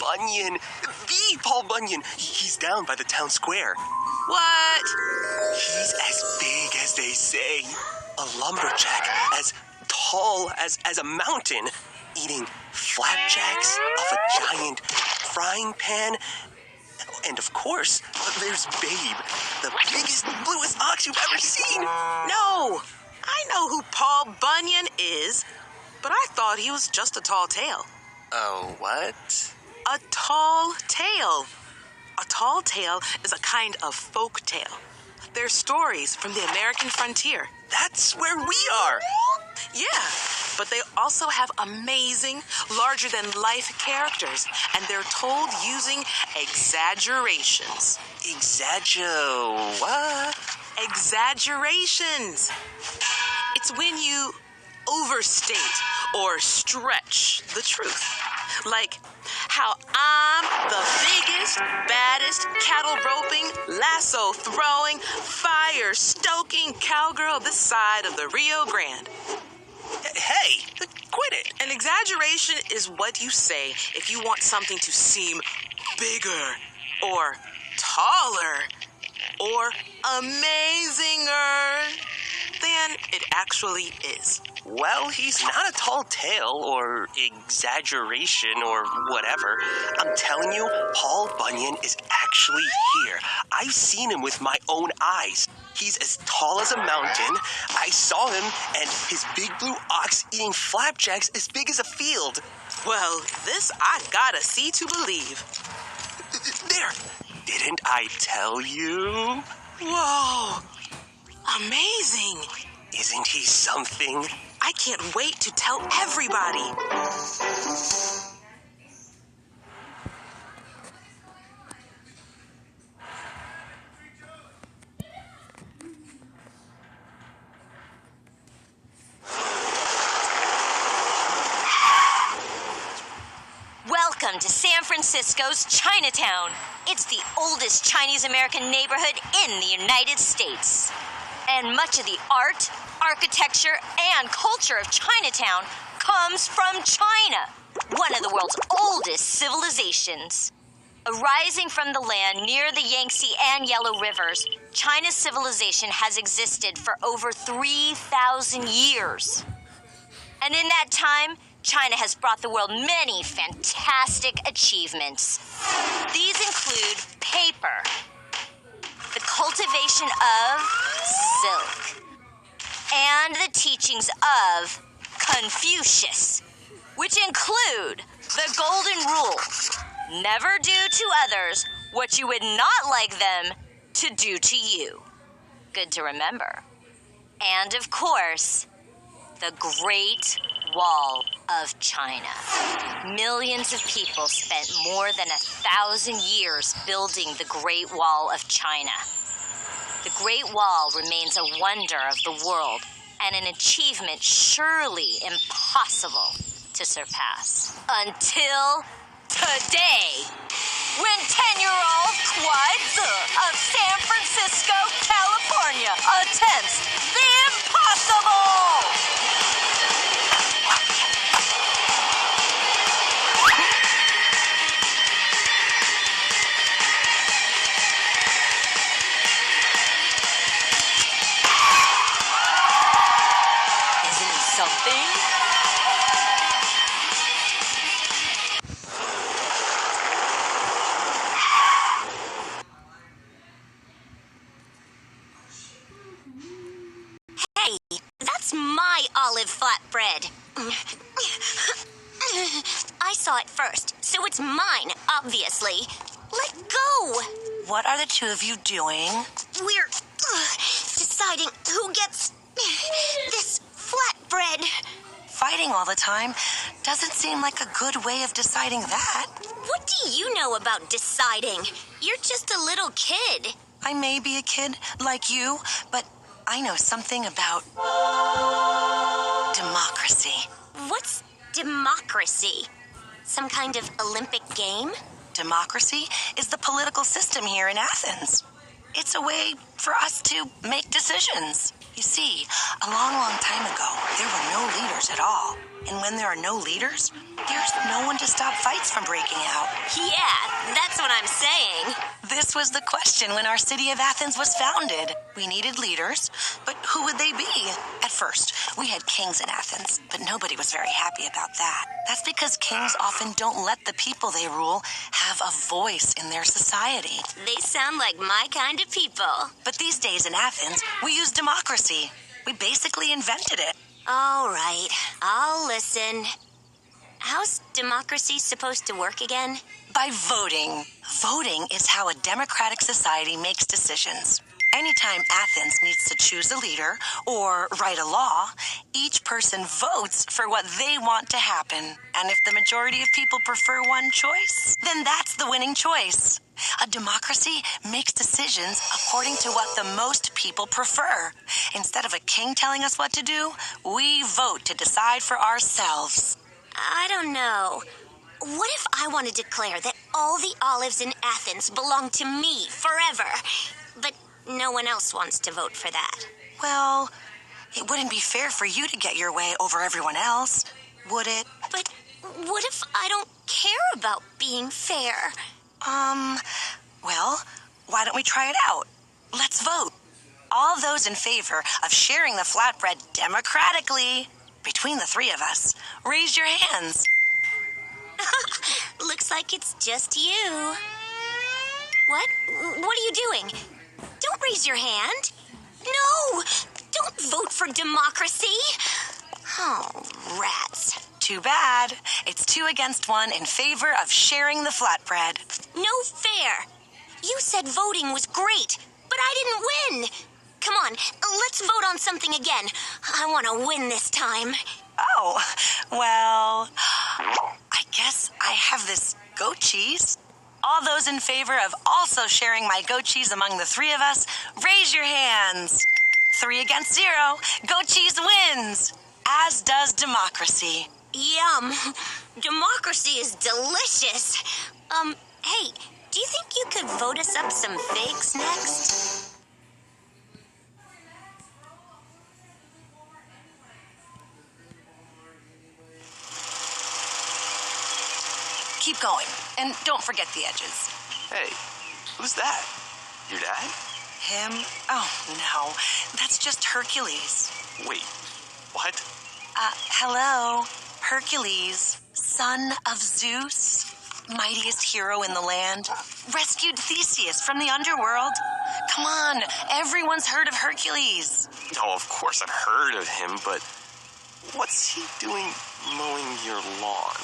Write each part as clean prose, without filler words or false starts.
Bunyan. The Paul Bunyan. He's down by the town square. What? He's as big as they say. A lumberjack as tall as a mountain, eating flapjacks off a giant frying pan. And of course, there's Babe, the biggest, bluest ox you've ever seen. No, I know who Paul Bunyan is, but I thought he was just a tall tale. Oh, what? A tall tale. A tall tale is a kind of folk tale. They're stories from the American frontier. That's where we are. Yeah, but they also have amazing, larger-than-life characters, and they're told using exaggerations. What? Exaggerations. It's when you overstate or stretch the truth. Like how I'm the biggest, baddest, cattle roping, lasso throwing, fire stoking cowgirl this side of the Rio Grande. Hey, quit it. An exaggeration is what you say if you want something to seem bigger or taller or amazinger than it actually is. Well, he's not a tall tale or exaggeration or whatever. I'm telling you, Paul Bunyan is actually here. I've seen him with my own eyes. He's as tall as a mountain. I saw him and his big blue ox eating flapjacks as big as a field. Well, this I gotta see to believe. There! Didn't I tell you? Whoa! Amazing! Isn't he something? I can't wait to tell everybody. Welcome to San Francisco's Chinatown. It's the oldest Chinese-American neighborhood in the United States. And much of the art, architecture, and culture of Chinatown comes from China, one of the world's oldest civilizations. Arising from the land near the Yangtze and Yellow Rivers, China's civilization has existed for over 3,000 years. And in that time, China has brought the world many fantastic achievements. These include paper, the cultivation of silk, and the teachings of Confucius, which include the golden rule: never do to others what you would not like them to do to you. Good to remember. And of course, the Great Wall of China. Millions of people spent more than 1,000 years building the Great Wall of China. The Great Wall remains a wonder of the world and an achievement surely impossible to surpass. Until today, when 10-year-old Kwai Tzu of San Francisco, California attempts the impossible! Something? Hey, that's my olive flatbread. I saw it first, so it's mine, obviously. Let go! What are the two of you doing? We're deciding who gets this flatbread. Fighting all the time doesn't seem like a good way of deciding that. What do you know about deciding? You're just a little kid. I may be a kid like you, but I know something about democracy. What's democracy? Some kind of Olympic game? Democracy is the political system here in Athens. It's a way for us to make decisions. You see, a long, long time ago, there were no leaders at all. And when there are no leaders, there's no one to stop fights from breaking out. Yeah, that's what I'm saying. This was the question when our city of Athens was founded. We needed leaders, but who would they be? At first, we had kings in Athens, but nobody was very happy about that. That's because kings often don't let the people they rule have a voice in their society. They sound like my kind of people. But these days in Athens, we use democracy. We basically invented it. All right, I'll listen. How's democracy supposed to work again? By voting. Voting is how a democratic society makes decisions. Anytime Athens needs to choose a leader or write a law, each person votes for what they want to happen. And if the majority of people prefer one choice, then that's the winning choice. A democracy makes decisions according to what the most people prefer. Instead of a king telling us what to do, we vote to decide for ourselves. I don't know. What if I want to declare that all the olives in Athens belong to me forever, but no one else wants to vote for that? Well, it wouldn't be fair for you to get your way over everyone else, would it? But what if I don't care about being fair? Well, why don't we try it out? Let's vote. All those in favor of sharing the flatbread democratically between the three of us, raise your hands. Looks like it's just you. What? What are you doing? Don't raise your hand. No! Don't vote for democracy. Oh, rats. Too bad. It's 2 against 1 in favor of sharing the flatbread. No fair. You said voting was great, but I didn't win. Come on, let's vote on something again. I want to win this time. Oh, well, I guess I have this goat cheese. All those in favor of also sharing my goat cheese among the 3 of us, raise your hands. 3 against 0. Goat cheese wins, as does democracy. Yum. Democracy is delicious. Hey, do you think you could vote us up some figs next? Keep going, and don't forget the edges. Hey, who's that? Your dad? Him? Oh, no, that's just Hercules. Wait, what? Hello, Hercules, son of Zeus, mightiest hero in the land, rescued Theseus from the underworld. Come on, everyone's heard of Hercules. Oh, of course I've heard of him, but what's he doing mowing your lawn?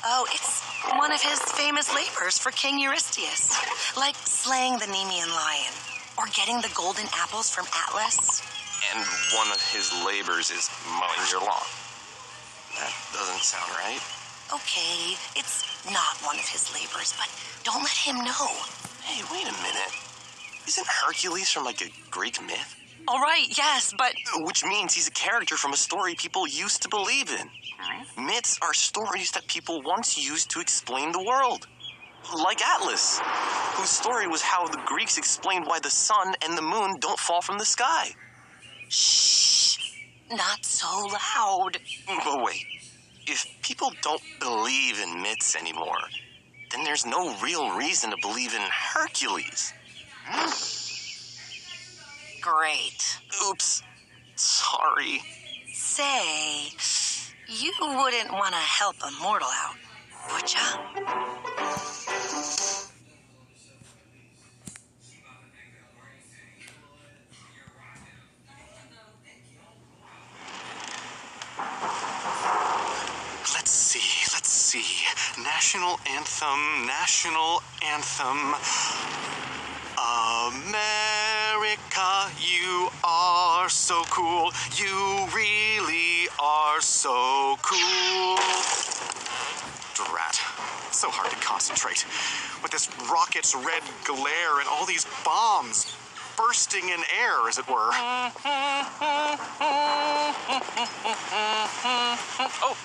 Oh, it's one of his famous labors for King Eurystheus, like slaying the Nemean lion, or getting the golden apples from Atlas. And one of his labors is mowing your lawn. That doesn't sound right. Okay, it's not one of his labors, but don't let him know. Hey, wait a minute. Isn't Hercules from like a Greek myth? All right, yes, but... Which means he's a character from a story people used to believe in. Myths are stories that people once used to explain the world. Like Atlas, whose story was how the Greeks explained why the sun and the moon don't fall from the sky. Shh, not so loud. But wait, if people don't believe in myths anymore, then there's no real reason to believe in Hercules. Great. Oops. Sorry. Say, you wouldn't want to help a mortal out, would ya? Let's see. National anthem, national anthem. America, you are so cool. You really are so cool. Drat. So hard to concentrate. With this rocket's red glare and all these bombs bursting in air, as it were. Oh,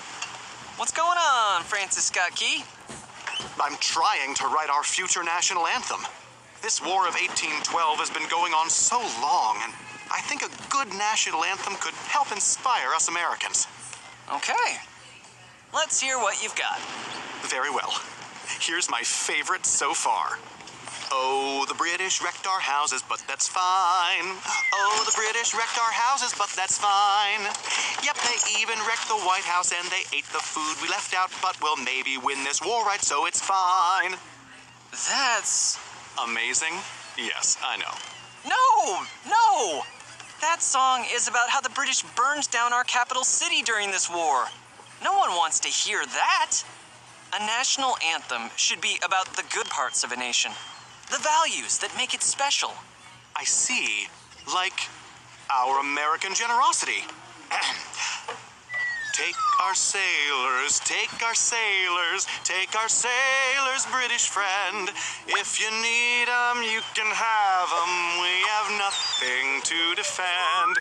what's going on, Francis Scott Key? I'm trying to write our future national anthem. This War of 1812 has been going on so long, and I think a good national anthem could help inspire us Americans. Okay, Let's hear what you've got. Very well. Here's my favorite so far. Oh, the British wrecked our houses, but that's fine. Oh, the British wrecked our houses, but that's fine. Yep, they even wrecked the White House and they ate the food we left out, but we'll maybe win this war, right? So it's fine. That's... Amazing? Yes, I know. No! That song is about how the British burned down our capital city during this war. No one wants to hear that. A national anthem should be about the good parts of a nation. The values that make it special. I see. Like our American generosity. Take our sailors, take our sailors, take our sailors, British friend. If you need 'em, you can have 'em. We have nothing to defend.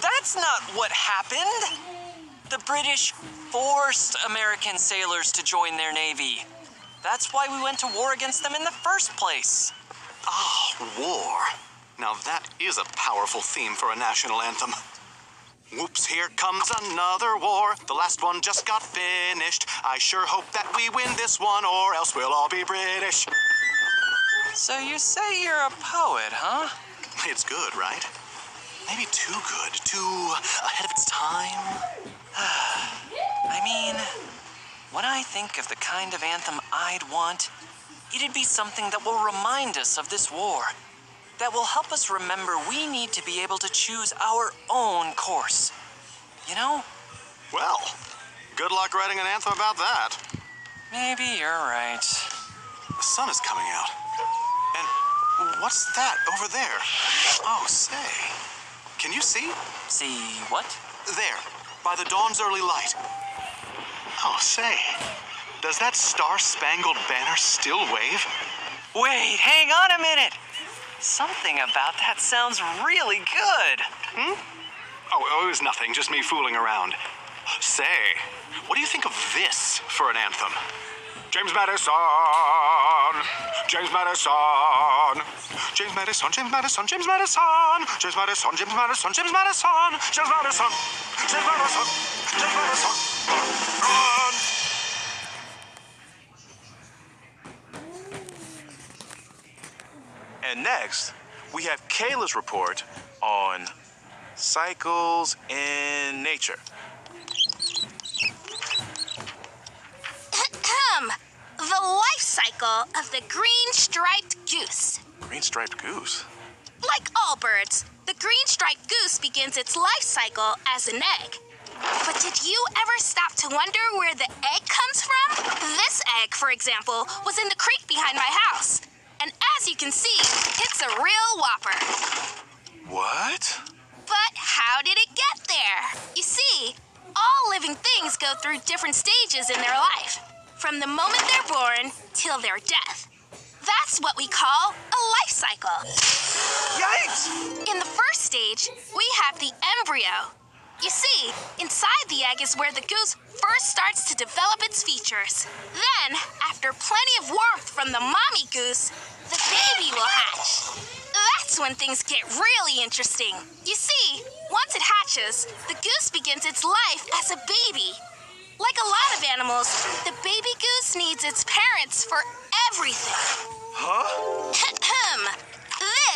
That's not what happened. The British forced American sailors to join their navy. That's why we went to war against them in the first place. War. Now that is a powerful theme for a national anthem. Whoops, here comes another war. The last one just got finished. I sure hope that we win this one, or else we'll all be British. So you say you're a poet, huh? It's good, right? Maybe too good, too ahead of its time. I mean, when I think of the kind of anthem I'd want, it'd be something that will remind us of this war. That will help us remember we need to be able to choose our own course. You know? Well, good luck writing an anthem about that. Maybe you're right. The sun is coming out. And what's that over there? Oh, say. Can you see? See what? There, by the dawn's early light. Oh, say. Does that star-spangled banner still wave? Wait, hang on a minute. Something about that sounds really good. Oh, it was nothing, just me fooling around. Say, what do you think of this for an anthem? James Madison, James Madison, James Madison, James Madison, James Madison, James Madison, James Madison, James Madison, James Madison, James Madison, James Madison, run! And next, we have Kayla's report on cycles in nature. The life cycle of the green-striped goose. Green-striped goose. Like all birds, the green-striped goose begins its life cycle as an egg. But did you ever stop to wonder where the egg comes from? This egg, for example, was in the creek behind my house. And as you can see, it's a real whopper. What? But how did it get there? You see, all living things go through different stages in their life, from the moment they're born till their death. That's what we call a life cycle. Yikes! In the first stage, we have the embryo. You see, inside the egg is where the goose first starts to develop its features. Then, after plenty of warmth from the mommy goose, the baby will hatch. That's when things get really interesting. You see, once it hatches, the goose begins its life as a baby. Like a lot of animals, the baby goose needs its parents for everything. Huh?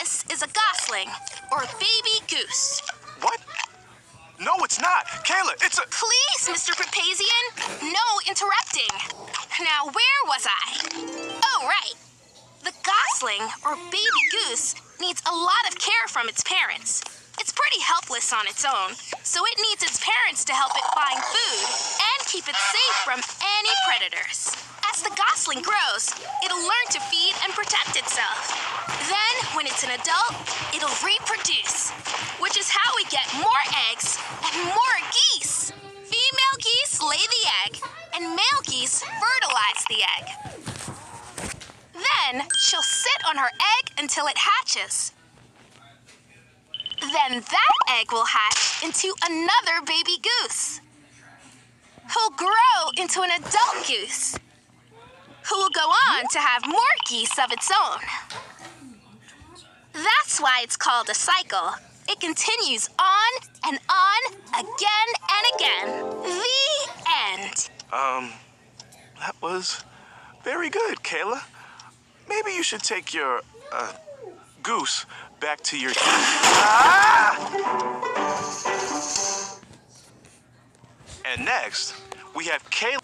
This is a gosling, or baby goose. What? No, it's not. Kayla, it's a... Please, Mr. Papazian, no interrupting. Now, where was I? Oh, right. The gosling, or baby goose, needs a lot of care from its parents. It's pretty helpless on its own, so it needs its parents to help it find food and keep it safe from any predators. As the gosling grows, it'll learn to feed and protect itself. Then, when it's an adult, it'll reproduce, which is how we get more eggs and more geese. Female geese lay the egg, and male geese fertilize the egg. Then, she'll sit on her egg until it hatches. Then that egg will hatch into another baby goose, who'll grow into an adult goose, who will go on to have more geese of its own. That's why it's called a cycle. It continues on, again, and again. The end. That was very good, Kayla. Maybe you should take your, goose back to your... Ah! And next, we have Kayla...